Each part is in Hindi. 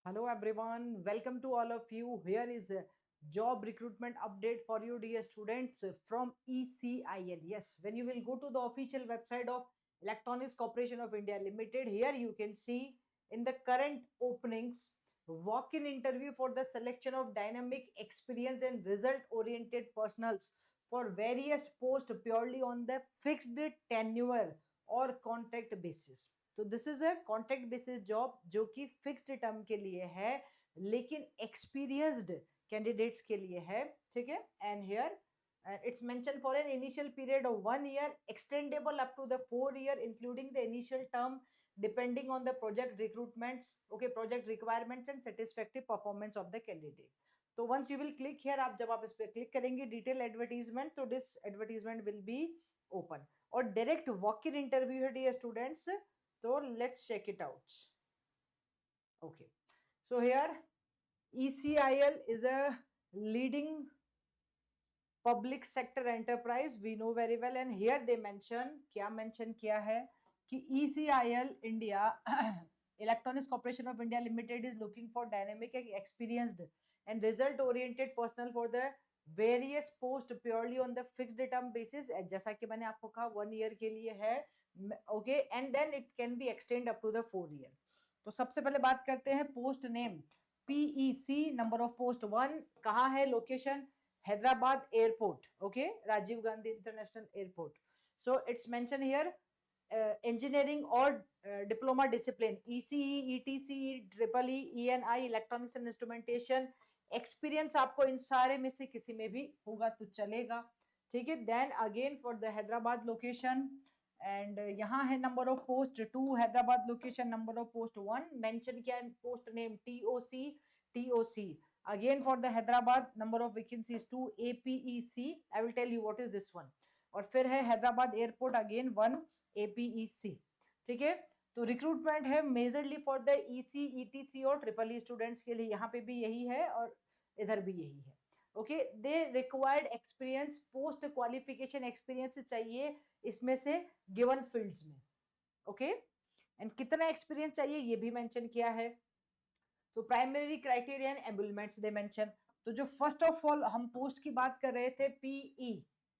Hello everyone, welcome to all of you. Here is a job recruitment update for you dear students from ECIL. Yes, when you will go to the official website of Electronics Corporation of India Limited, here you can see in the current openings walk-in interview for the selection of dynamic, experienced and result-oriented personals for various posts purely on the fixed tenure or contract basis. तो this is a contract basis job जो कि फिक्स्ड टर्म के लिए है लेकिन एक्सपीरियंस्ड कैंडिडेट्स के लिए है. ठीक है. And here it's mentioned for an initial period of 1 year extendable up to the 4 year including the initial term depending on the project recruitments, okay, project requirements and satisfactory performance of the candidate. तो once you will click here, आप जब आप इस पे क्लिक करेंगे डिटेल एडवर्टीजमेंट, तो this advertisement will be open और डायरेक्ट वॉक इन इंटरव्यू है dear students. So let's check it out. Okay. So here ECIL is a leading public sector enterprise. We know very well. And here they mention, क्या mention किया है कि ECIL India Electronics Corporation of India Limited is looking for dynamic, experienced and result oriented personnel for the various post purely on the fixed term basis. जैसा कि मैंने आपको कहा 1 ईयर के लिए है. Okay. And then it can be extend up to the 4 year. तो सबसे पहले बात करते हैं post name PEC. Number of post 1. कहाँ है location? Hyderabad airport. Okay. Rajiv Gandhi international airport. So it's mention here engineering or diploma discipline, ECE, ETCE, triple E, ENI, electronics and instrumentation. Experience आपको इन सारे में से किसी में भी होगा तो चलेगा. ठीक है. Then again for the Hyderabad location and यहाँ है number of post 2. Hyderabad location number of post 1. Mention किया है post name TOC. Again for the Hyderabad number of vacancies 2. APEC. I will tell you what is this one. और फिर है हैदराबाद एयरपोर्ट अगेन 1 APEC. ठीक है. तो रिक्रूटमेंट है majorly for the EC, ETC और ट्रिपल ई स्टूडेंट्स के लिए. यहाँ पे भी यही है और इधर भी यही है. Okay. They required experience, post qualification experience चाहिए इसमें से गिवन फील्ड्स में. ओके. एंड कितना एक्सपीरियंस चाहिए ये भी मेंशन किया है. So primary criteria and emoluments they mention. तो जो फर्स्ट ऑफ ऑल हम पोस्ट की बात कर रहे थे PE.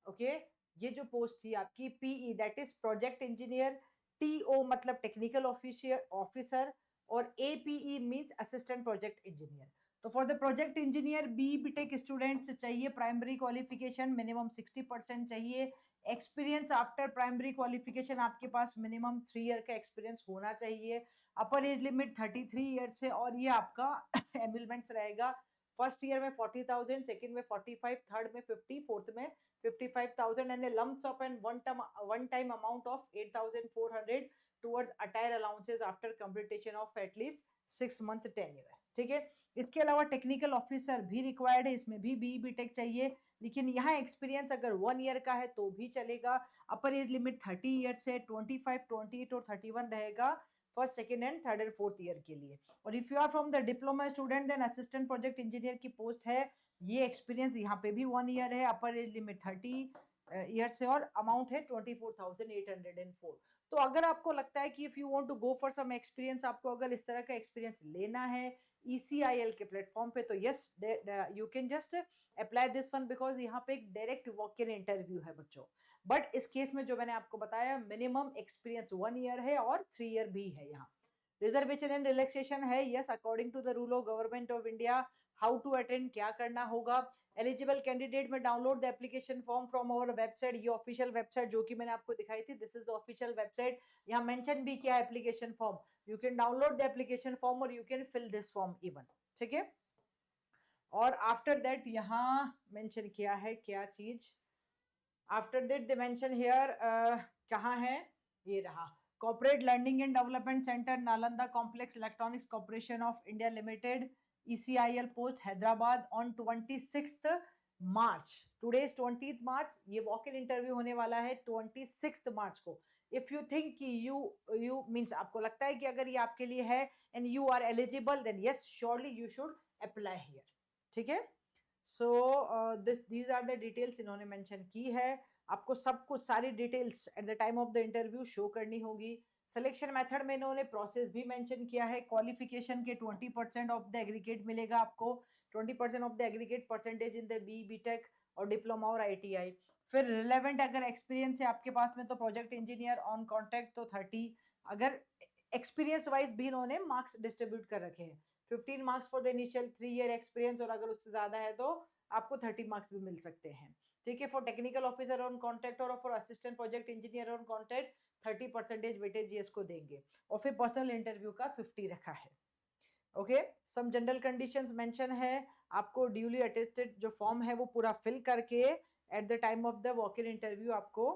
ओके. ये जो पोस्ट थी आपकी PE that is project engineer. TO मतलब टेक्निकल ऑफिसर और APE means assistant project engineer. तो for the project engineer BTech students चाहिए. प्राइमरी क्वालिफिकेशन मिनिमम 60% चाहिए. एक्सपीरियंस आफ्टर प्राइमरी क्वालिफिकेशन आपके पास मिनिमम 3 ईयर का एक्सपीरियंस होना चाहिए. अपर एज लिमिट 33 ईयर्स है और ये आपका एम्बुलमेंट्स रहेगा. फर्स्ट ईयर में 40,000, सेकंड में 45, थर्ड में 50, फोर्थ में 55,000 and a lump sum and one time amount of 8,400 towards attire allowances after completion of at least 6 month tenure. ठीक है. इसके अलावा टेक्निकल ऑफिसर भी रिक्वायर्ड है. इसमें भी BTech चाहिए लेकिन यहाँ एक्सपीरियंस अगर 1 ईयर का है तो भी चलेगा. अपर एज लिमिट 30 ईयर्स है. 25, 28 और 31 रहेगा first, second and third and fourth year के लिए. और if you are from the diploma student then assistant project engineer की पोस्ट है. ये एक्सपीरियंस यहाँ पे भी 1 ईयर है. अपर एज लिमिट 30 ईयर से और अमाउंट है 24,804. तो अगर आपको लगता है कि if you want to go for some experience, आपको अगर इस तरह का एक्सपीरियंस लेना है ECIL के प्लेटफॉर्म पे, तो yes you can just apply this one because यहाँ पे एक डायरेक्ट वॉक इन इंटरव्यू है बच्चों. बट इस केस में जो मैंने आपको बताया मिनिमम एक्सपीरियंस 1 ईयर है और 3 ईयर भी है. यहाँ रिजर्वेशन एंड रिलैक्सेशन है. Yes, according to the rule of government of India. How to attend, क्या करना होगा. एलिजिबल कैंडिडेट में download the application form from our website. ये ऑफिशियल वेबसाइट जो कि मैंने आपको दिखाई थी, this is the official website. यहाँ मेंशन भी किया application form. You can download the application form और you can fill this form even. ठीक है. और आफ्टर दैट यहाँ मेंशन किया है क्या चीज. After that they mention here कहाँ है, ये रहा. Corporate learning and development centre Nalanda complex electronics corporation of India limited ECIL post Hyderabad on 26th March. Today is 20th मार्च. ये वॉक इन इंटरव्यू होने वाला है 26th मार्च को. इफ यू थिंक कि यू मींस आपको लगता है कि अगर ये आपके लिए है and you are eligible then yes surely you should apply here. ठीक है. So these are the details इन्होंने मेंशन की है. आपको सब कुछ सारी details at the time of the interview show करनी होगी. सिलेक्शन मेथड में इन्होंने प्रोसेस भी मेंशन किया है। क्वालिफिकेशन के 20% ऑफ द एग्रीगेट मिलेगा आपको, 20% of the aggregate percentage in the BTech और डिप्लोमा और आईटीआई। फिर रिलेवेंट अगर एक्सपीरियंस है आपके पास में तो प्रोजेक्ट इंजीनियर ऑन कॉन्ट्रैक्ट तो 30, अगर एक्सपीरियंस वाइज भी इन्होंने मार्क्स डिस्ट्रीब्यूट कर रखे हैं। 15 marks for the initial 3 year experience, और अगर उससे ज्यादा है तो आपको 30 मार्क्स भी मिल सकते हैं। ठीक है, for technical officer on contract और for assistant project engineer on contract 30% weightage GS को देंगे, और फिर पर्सनल इंटरव्यू का 50 रखा है। Okay, some general conditions mention है। आपको ड्यूली अटेस्टेड जो फॉर्म है वो पूरा फिल करके eight the time of the walk in interview आपको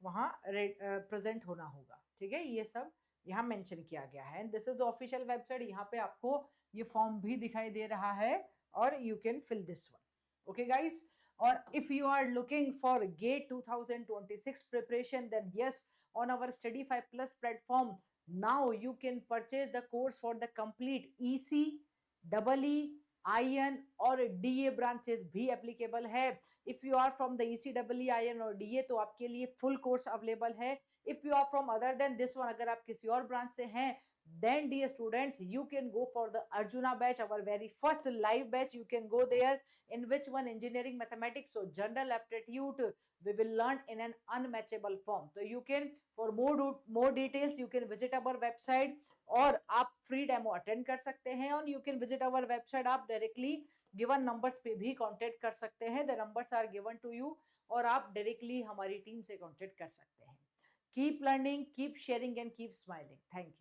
वहां प्रेजेंट होना होगा। ठीक है, ये सब यहाँ मेंशन किया गया है। This is the official website, यहाँ पे आपको ये फॉर्म भी दिखाई दे रहा है और you can fill this one. Okay guys, और if you are looking for GATE 2026 preparation, then yes, on our Study 5 Plus platform, now you can purchase the course for the complete EC, EE, IN और DA branches भी applicable है। If you are from the EC, EE, IN और DA तो आपके लिए full course available है। If you are from other than this one, अगर आप किसी और branch से हैं, then dear students, you can go for the Arjuna batch, our very first live batch. You can go there, in which one engineering mathematics so general aptitude we will learn in an unmatchable form. So you can, for more details you can visit our website, और आप फ्री डेमो अटेंड कर सकते हैं, और you can visit our website. आप डायरेक्टली गिवन नंबर्स पे भी कांटेक्ट कर सकते हैं, the numbers are given to you, और आप डायरेक्टली हमारी टीम से कांटेक्ट कर सकते हैं। Keep learning, keep sharing and keep smiling. Thank you.